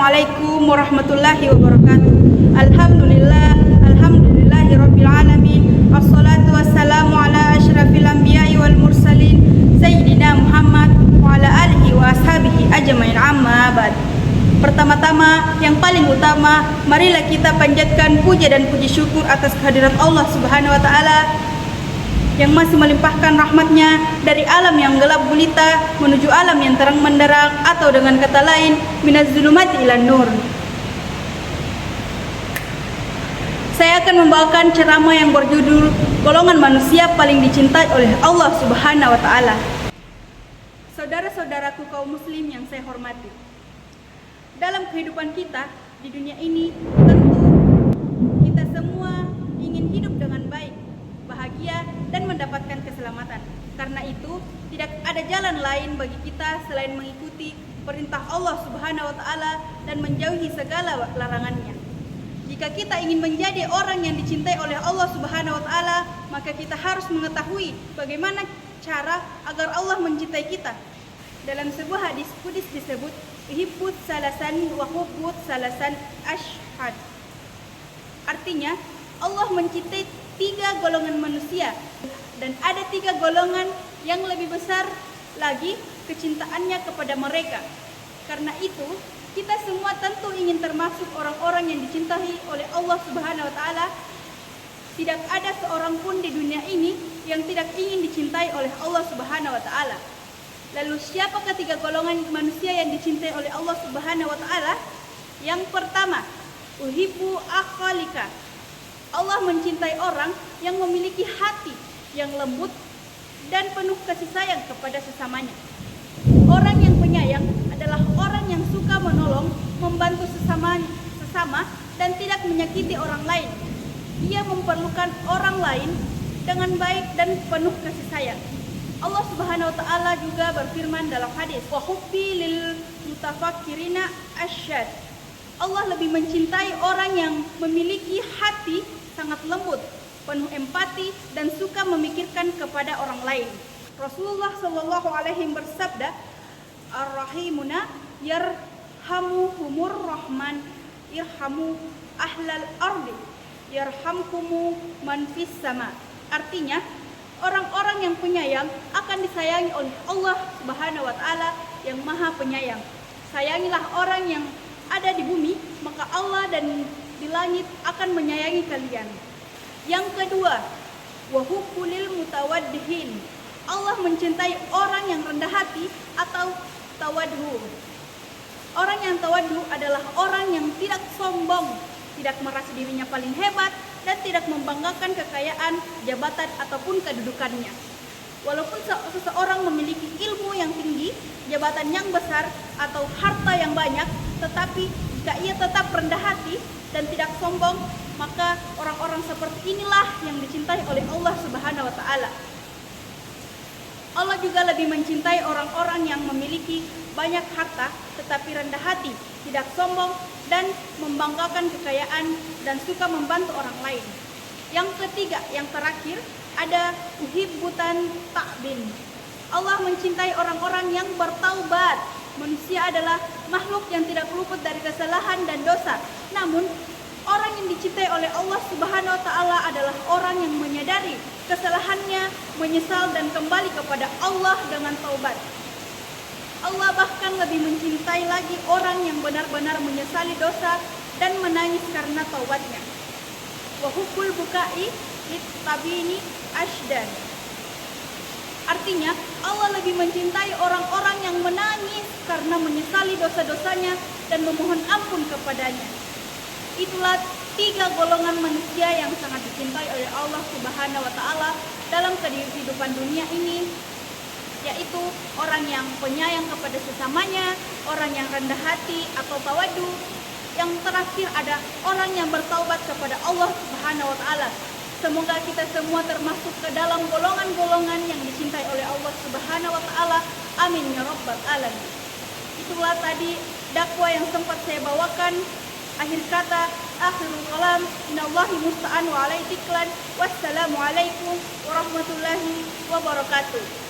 Assalamualaikum warahmatullahi wabarakatuh. Alhamdulillahirabbil alamin. Wassalatu wassalamu ala asyrafil anbiya'i wal mursalin sayyidina Muhammad wa ala alihi wa ashabihi ajmain, amma ba'd. Pertama-tama, yang paling utama, marilah kita panjatkan puja dan puji syukur atas kehadirat Allah Subhanahu wa taala yang masih melimpahkan rahmatnya dari alam yang gelap gulita menuju alam yang terang menderang, atau dengan kata lain, minaz zulumati ilan nur. Saya akan membawakan ceramah yang berjudul golongan manusia paling dicintai oleh Allah Subhanahu wa taala. Saudara-saudaraku kaum muslim yang saya hormati, dalam kehidupan kita di dunia ini, tentu kita semua ingin hidup dengan baik, bahagia, dan mendapatkan keselamatan. Karena itu, tidak ada jalan lain bagi kita selain mengikuti perintah Allah Subhanahu wa taala dan menjauhi segala larangannya. Jika kita ingin menjadi orang yang dicintai oleh Allah Subhanahu wa taala, maka kita harus mengetahui bagaimana cara agar Allah mencintai kita. Dalam sebuah hadis qudsi disebut, "Uhibbut salasan wa hubbut salasan ashhad." Artinya, Allah mencintai 3 golongan manusia, dan ada 3 golongan yang lebih besar lagi kecintaannya kepada mereka. Karena itu, kita semua tentu ingin termasuk orang-orang yang dicintai oleh Allah Subhanahu wa taala. Tidak ada seorang pun di dunia ini yang tidak ingin dicintai oleh Allah Subhanahu wa taala. Lalu siapakah 3 golongan manusia yang dicintai oleh Allah Subhanahu wa taala? Yang pertama, uhibbu akhalika. Allah mencintai orang yang memiliki hati yang lembut dan penuh kasih sayang kepada sesamanya. Orang yang penyayang adalah orang yang suka menolong, membantu sesama, dan tidak menyakiti orang lain. Ia memperlukan orang lain dengan baik dan penuh kasih sayang. Allah Subhanahu wa taala juga berfirman dalam hadis, "Wa hubbi lil mutafakkirina asyad." Allah lebih mencintai orang yang memiliki hati sangat lembut, penuh empati, dan suka memikirkan kepada orang lain. Rasulullah Shallallahu Alaihi Wasallam bersabda, "Ar-rahimuna yarhamuhumur rahman, irhamu ahlal ardi, yarhamkumu man fis sama." Artinya, orang-orang yang penyayang akan disayangi oleh Allah Subhanahu wa taala yang Maha Penyayang. Sayangilah orang yang ada di bumi, maka Allah dan di langit akan menyayangi kalian. Yang kedua, wa hubbulil mutawaddihin. Allah mencintai orang yang rendah hati atau tawadhu. Orang yang tawadhu adalah orang yang tidak sombong, tidak merasa dirinya paling hebat, dan tidak membanggakan kekayaan, jabatan, ataupun kedudukannya. Walaupun seseorang memiliki ilmu yang tinggi, jabatan yang besar, atau harta yang banyak, tetapi jika ia tetap rendah hati dan tidak sombong, maka orang-orang seperti inilah yang dicintai oleh Allah Subhanahu wa taala. Allah juga lebih mencintai orang-orang yang memiliki banyak harta tetapi rendah hati, tidak sombong, dan membanggakan kekayaan dan suka membantu orang lain. Yang ketiga, yang terakhir, ada uhibbutan ta'bin. Allah mencintai orang-orang yang bertaubat. Manusia adalah makhluk yang tidak luput dari kesalahan dan dosa. Namun, orang yang dicintai oleh Allah Subhanahu wa taala adalah orang yang menyadari kesalahannya, menyesal, dan kembali kepada Allah dengan taubat. Allah bahkan lebih mencintai lagi orang yang benar-benar menyesali dosa dan menangis karena taubatnya. Wa hubbul bukai lit-tabini ashdan. Artinya, Allah lebih mencintai orang-orang yang menangis karena menyesali dosa-dosanya dan memohon ampun kepadanya. Itulah 3 golongan manusia yang sangat dicintai oleh Allah Subhanahu wa taala dalam kehidupan dunia ini, yaitu orang yang penyayang kepada sesamanya, orang yang rendah hati atau tawadu. Yang terakhir ada orang yang bertaubat kepada Allah Subhanahu wa taala. Semoga kita semua termasuk ke dalam golongan-golongan yang dicintai oleh Allah Subhanahu wa taala. Amin ya rabbal alamin. Itulah tadi dakwah yang sempat saya bawakan. Akhir kata, akhirul kalam, inallahi musta'an wa alaihi tiklan. Wassalamualaikum warahmatullahi wabarakatuh.